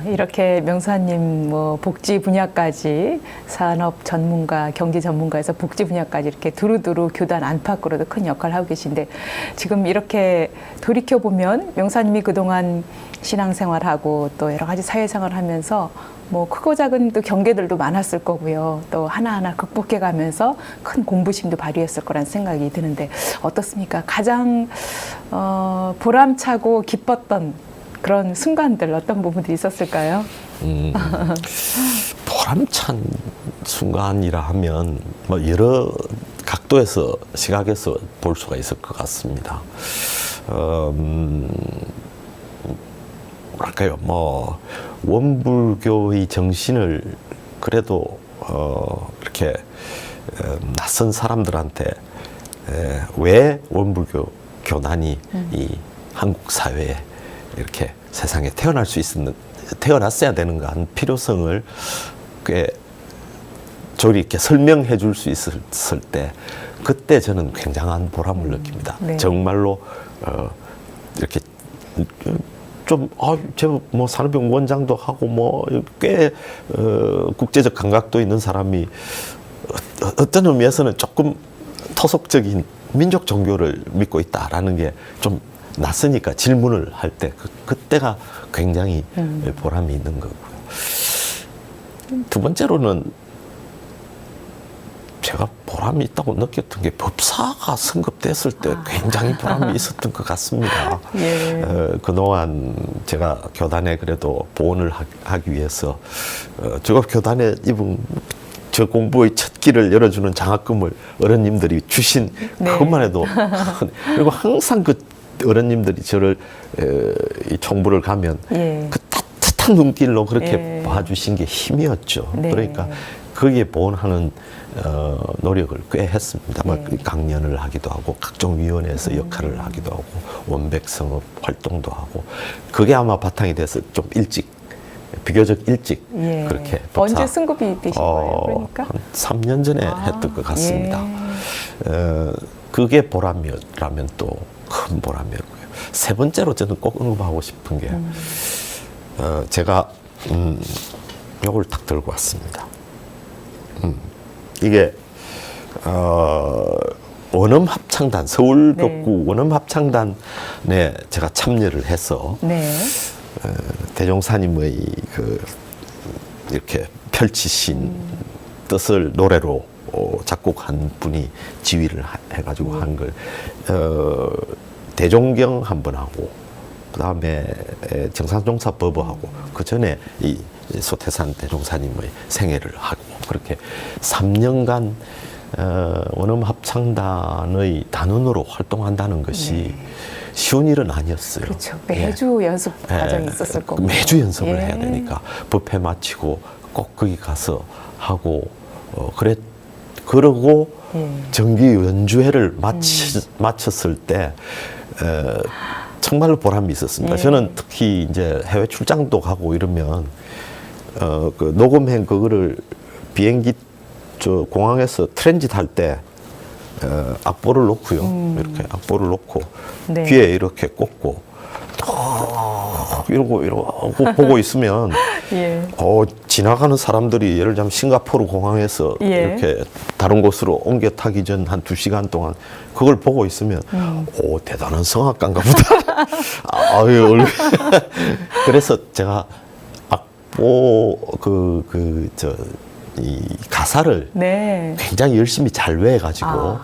Speaker 1: 이렇게 명사님 뭐 복지 분야까지 산업 전문가, 경제 전문가에서 복지 분야까지 이렇게 두루두루 교단 안팎으로도 큰 역할을 하고 계신데 지금 이렇게 돌이켜 보면 명사님이 그동안 신앙생활하고 또 여러 가지 사회생활을 하면서 뭐 크고 작은 또 경계들도 많았을 거고요. 또 하나하나 극복해 가면서 큰 공부심도 발휘했을 거란 생각이 드는데 어떻습니까? 가장 보람차고 기뻤던 그런 순간들 어떤 부분들이 있었을까요?
Speaker 2: 보람찬 순간이라 하면 뭐 여러 각도에서 시각에서 볼 수가 있을 것 같습니다. 뭐랄까요, 뭐 원불교의 정신을 그래도 이렇게 낯선 사람들한테 왜 원불교 교단이 이 한국 사회에 이렇게 세상에 태어났어야 되는가 하는 필요성을 꽤 조리 있게 설명해 줄 수 있었을 때 그때 저는 굉장한 보람을 느낍니다.
Speaker 1: 네.
Speaker 2: 정말로 이렇게 좀 제가 뭐 산업병 원장도 하고 뭐 꽤 국제적 감각도 있는 사람이 어떤 의미에서는 조금 토속적인 민족 종교를 믿고 있다라는 게 좀 낯으니까 질문을 할 때 그때가 굉장히 보람이 있는 거고요. 두 번째로는 제가 보람이 있다고 느꼈던 게 법사가 선급됐을 때 굉장히 보람이 있었던 것 같습니다.
Speaker 1: 예.
Speaker 2: 그동안 제가 교단에 그래도 보온을 하기 위해서 제가 교단에 입은 저 공부의 첫 길을 열어주는 장학금을 어른님들이 주신
Speaker 1: 네.
Speaker 2: 그것만 해도 그리고 항상 그 어른님들이 저를 이 총부를 가면
Speaker 1: 예.
Speaker 2: 그 따뜻한 눈길로 그렇게
Speaker 1: 예.
Speaker 2: 봐주신 게 힘이었죠.
Speaker 1: 네.
Speaker 2: 그러니까 거기에 보완하는 노력을 꽤 했습니다. 막
Speaker 1: 네.
Speaker 2: 강연을 하기도 하고 각종 위원회에서 역할을 하기도 하고 원백성업 활동도 하고 그게 아마 바탕이 돼서 좀 일찍 비교적 일찍
Speaker 1: 예.
Speaker 2: 그렇게
Speaker 1: 언제 승급이 되신 거예요? 그러니까
Speaker 2: 한 3년 전에
Speaker 1: 아,
Speaker 2: 했던 것 같습니다.
Speaker 1: 예.
Speaker 2: 그게 보람이라면 또 큰 보람이었고요. 세 번째로 저는 꼭 언급하고 싶은 게 제가 요걸 딱 들고 왔습니다. 이게 원음합창단 서울덕구 원음합창단에 제가 참여를 해서
Speaker 1: 네.
Speaker 2: 대종사님의 그 이렇게 펼치신 뜻을 노래로 작곡한 분이 지휘를 해가지고 한 걸 대종경 한 번 하고 그 다음에 정산종사 법어하고 그 전에 이 소태산 대종사님의 생애를 하고 그렇게 3년간 원음합창단의 단원으로 활동한다는 것이 쉬운 일은 아니었어요.
Speaker 1: 그렇죠. 매주 연습 과정이 있었을 거고.
Speaker 2: 매주 연습을
Speaker 1: 예.
Speaker 2: 해야 되니까 법회 마치고 꼭 거기 가서 하고 그러고 정기 연주회를 마쳤을 때 정말로 보람이 있었습니다.
Speaker 1: 예.
Speaker 2: 저는 특히 이제 해외 출장도 가고 이러면 그 녹음한 그거를 비행기 저 공항에서 트랜짓 할 때 악보를 놓고요. 이렇게 악보를 놓고
Speaker 1: 네.
Speaker 2: 귀에 이렇게 꽂고 이러고 보고 있으면
Speaker 1: 예.
Speaker 2: 지나가는 사람들이 예를 들면 싱가포르 공항에서
Speaker 1: 예.
Speaker 2: 이렇게 다른 곳으로 옮겨 타기 전 한 2시간 동안 그걸 보고 있으면 대단한 성악가인가 보다. 아유, 그래서 제가 악보 이 가사를
Speaker 1: 네.
Speaker 2: 굉장히 열심히 잘 외워가지고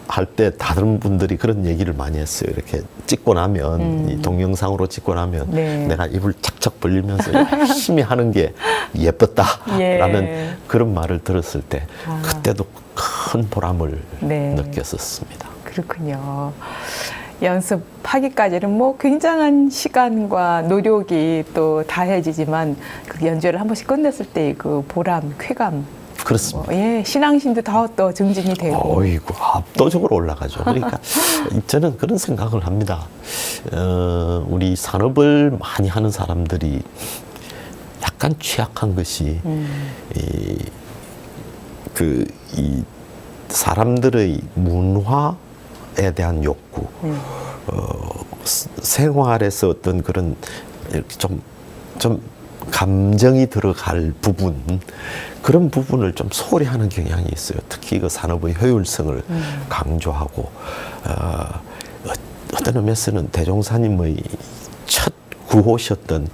Speaker 2: 할 때 다른 분들이 그런 얘기를 많이 했어요. 이렇게 찍고 나면 이 동영상으로 찍고 나면
Speaker 1: 네.
Speaker 2: 내가 입을 착착 벌리면서 열심히 하는 게 예뻤다라는
Speaker 1: 예.
Speaker 2: 그런 말을 들었을 때 그때도 큰 보람을
Speaker 1: 네.
Speaker 2: 느꼈었습니다.
Speaker 1: 그렇군요. 연습하기까지는 뭐 굉장한 시간과 노력이 또 다해지지만 그 연주를 한 번씩 끝냈을 때 그 보람, 쾌감,
Speaker 2: 그렇습니다.
Speaker 1: 예, 신앙심도 더 또 증진이 되고.
Speaker 2: 어이구, 압도적으로 올라가죠. 그러니까 저는 그런 생각을 합니다. 우리 산업을 많이 하는 사람들이 약간 취약한 것이 이 사람들의 문화에 대한 욕구, 생활에서 어떤 그런 이렇게 좀 감정이 들어갈 부분, 그런 부분을 좀 소홀히 하는 경향이 있어요. 특히 그 산업의 효율성을 강조하고, 어떤 의미에서는 대종사님의 첫 구호셨던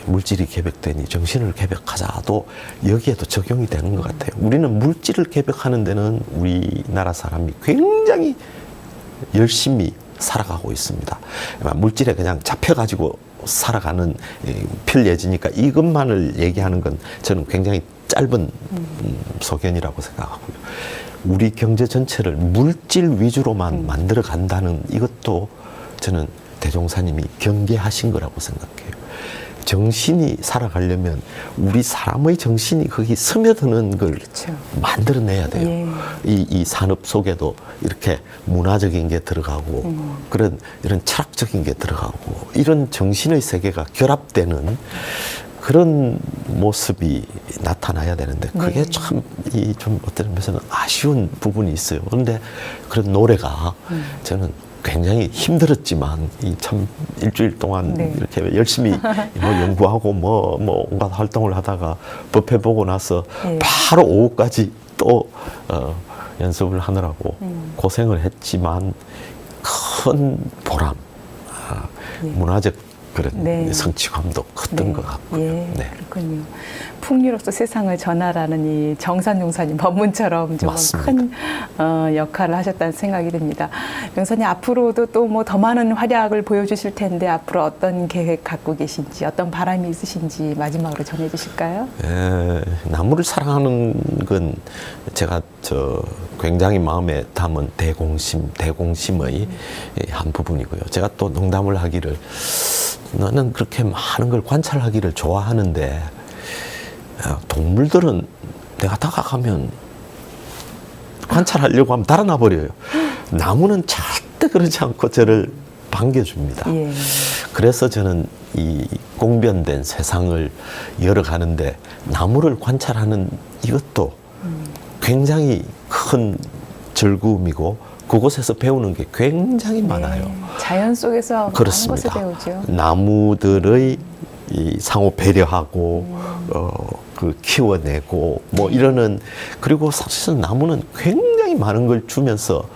Speaker 2: 물질이 개벽되니 정신을 개벽하자도 여기에도 적용이 되는 것 같아요. 우리는 물질을 개벽하는 데는 우리나라 사람이 굉장히 열심히 살아가고 있습니다. 물질에 그냥 잡혀가지고 살아가는 편리해지니까 이것만을 얘기하는 건 저는 굉장히 짧은 소견이라고 생각하고요. 우리 경제 전체를 물질 위주로만 만들어 간다는 이것도 저는 대종사님이 경계하신 거라고 생각해요. 정신이 살아가려면 우리 사람의 정신이 거기 스며드는 걸
Speaker 1: 그렇죠.
Speaker 2: 만들어내야 돼요.
Speaker 1: 예.
Speaker 2: 이 산업 속에도 이렇게 문화적인 게 들어가고 이런 철학적인 게 들어가고 이런 정신의 세계가 결합되는 그런 모습이 나타나야 되는데 그게
Speaker 1: 네.
Speaker 2: 참 어떤 면에서는 아쉬운 부분이 있어요. 그런데 그런 노래가 저는 굉장히 힘들었지만 참 일주일 동안
Speaker 1: 네.
Speaker 2: 이렇게 열심히 뭐 연구하고 뭐 온갖 활동을 하다가 법회 보고 나서
Speaker 1: 네.
Speaker 2: 바로 오후까지 또 연습을 하느라고 고생을 했지만 큰 보람, 문화적 그런
Speaker 1: 네.
Speaker 2: 성취감도 컸던
Speaker 1: 네.
Speaker 2: 것 같고요.
Speaker 1: 예,
Speaker 2: 네.
Speaker 1: 그렇군요. 풍류로서 세상을 전하라는 이 정산 용사님 법문처럼 정말 큰 역할을 하셨다는 생각이 듭니다. 용사님 앞으로도 또 뭐 더 많은 활약을 보여주실 텐데 앞으로 어떤 계획 갖고 계신지 어떤 바람이 있으신지 마지막으로 전해주실까요?
Speaker 2: 나무를 사랑하는 건 제가 굉장히 마음에 담은 대공심의 한 부분이고요. 제가 또 농담을 하기를 나는 그렇게 많은 걸 관찰하기를 좋아하는데 동물들은 내가 다가가면 관찰하려고 하면 달아나 버려요. 나무는 절대 그러지 않고 저를 반겨줍니다.
Speaker 1: 예.
Speaker 2: 그래서 저는 이 공변된 세상을 열어가는데 나무를 관찰하는 이것도 굉장히 큰 즐거움이고 그곳에서 배우는 게 굉장히 많아요.
Speaker 1: 자연 속에서
Speaker 2: 그렇습니다.
Speaker 1: 많은 것을 배우죠.
Speaker 2: 나무들의 이 상호 배려하고 그 키워내고 뭐 이러는 그리고 사실은 나무는 굉장히 많은 걸 주면서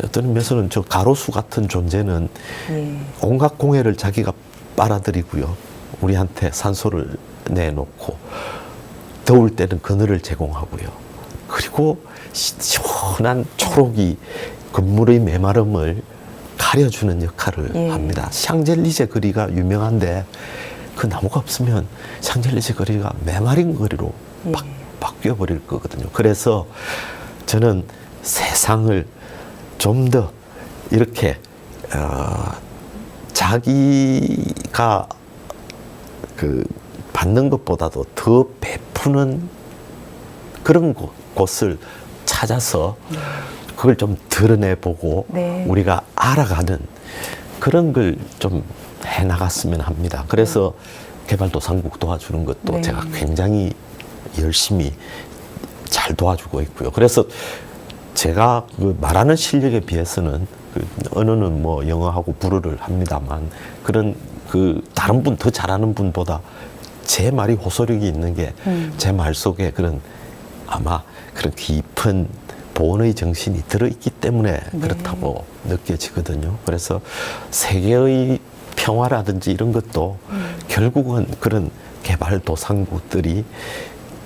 Speaker 2: 어떤 면에서는 저 가로수 같은 존재는
Speaker 1: 예.
Speaker 2: 온갖 공해를 자기가 빨아들이고요. 우리한테 산소를 내놓고 더울 때는 그늘을 제공하고요. 그리고 시원한 초록이 건물의 메마름을 가려주는 역할을
Speaker 1: 예.
Speaker 2: 합니다. 샹젤리제 거리가 유명한데 그 나무가 없으면 샹젤리제 거리가 메마른 거리로
Speaker 1: 예.
Speaker 2: 바뀌어 버릴 거거든요. 그래서 저는 세상을 좀 더 이렇게 자기가 그 받는 것보다도 더 베푸는 그런 곳을 찾아서 그걸 좀 드러내보고
Speaker 1: 네.
Speaker 2: 우리가 알아가는 그런 걸 좀 해나갔으면 합니다. 그래서 개발도상국 도와주는 것도
Speaker 1: 네.
Speaker 2: 제가 굉장히 열심히 잘 도와주고 있고요. 그래서 제가 그 말하는 실력에 비해서는 그 언어는 뭐 영어하고 불어를 합니다만 그런 그 다른 분 더 잘하는 분보다 제 말이 호소력이 있는 게 제 말 속에 그런 아마 그런 깊은 보온의 정신이 들어있기 때문에
Speaker 1: 네.
Speaker 2: 그렇다고 느껴지거든요. 그래서 세계의 평화라든지 이런 것도 결국은 그런 개발도상국들이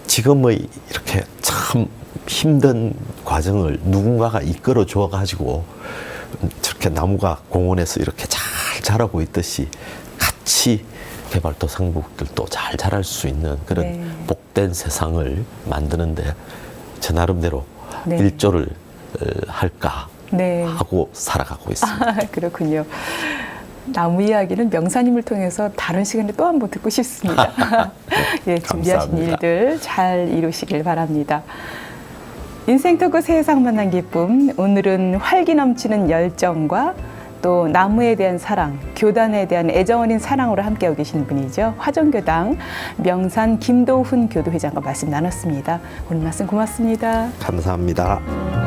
Speaker 2: 지금의 이렇게 참 힘든 과정을 누군가가 이끌어 줘 가지고 저렇게 나무가 공원에서 이렇게 잘 자라고 있듯이 같이 개발도상국들도 잘 자랄 수 있는 그런
Speaker 1: 네.
Speaker 2: 복된 세상을 만드는데 저 나름대로
Speaker 1: 네.
Speaker 2: 일조를 할까
Speaker 1: 네.
Speaker 2: 하고 살아가고 있습니다.
Speaker 1: 그렇군요. 나무 이야기는 명사님을 통해서 다른 시간에 또 한 번 듣고 싶습니다. 예, 준비하신
Speaker 2: 감사합니다.
Speaker 1: 일들 잘 이루시길 바랍니다. 인생 토크 세상 만난 기쁨. 오늘은 활기 넘치는 열정과 또 나무에 대한 사랑, 교단에 대한 애정 어린 사랑으로 함께하고 계시는 분이죠. 화정교당 명산 김도훈 교도회장과 말씀 나눴습니다. 오늘 말씀 고맙습니다.
Speaker 2: 감사합니다.